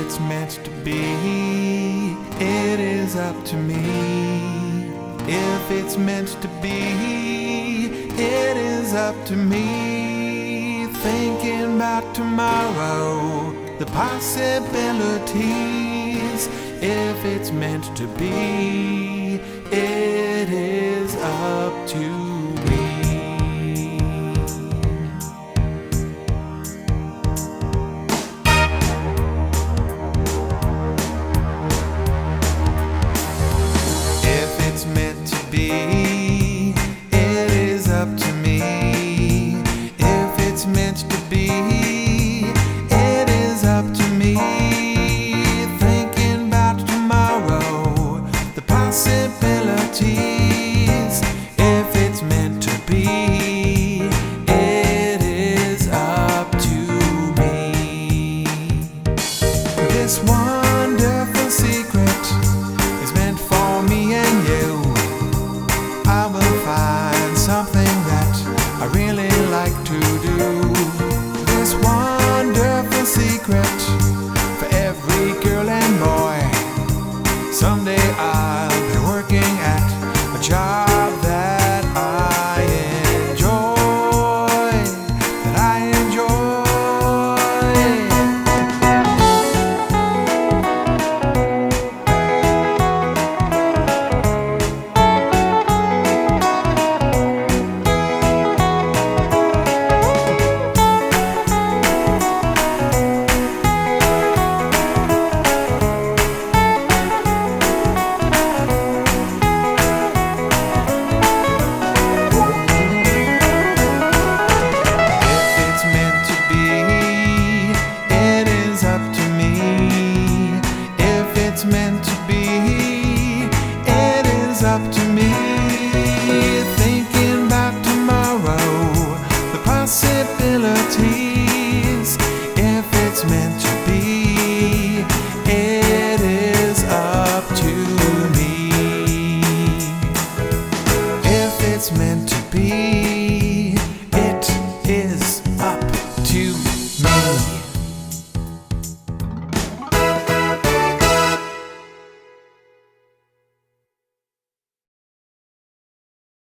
it's meant to be, it is up to me. If it's meant to be, it is up to me. Thinking about tomorrow, the possibilities. If it's meant to be, it is up to me. Meant to be, it is up to me. If it's meant to be, it is up to me. Thinking about tomorrow, the possibilities. If it's meant to be, it is up to me. This wonderful secret is meant for me and you. I will find something that I really like to do. This wonderful secret for every girl and boy. Someday I'll be working at a job that I enjoy, that I enjoy. Meant to be, it is up to me. Thinking about tomorrow, the possibilities. If it's meant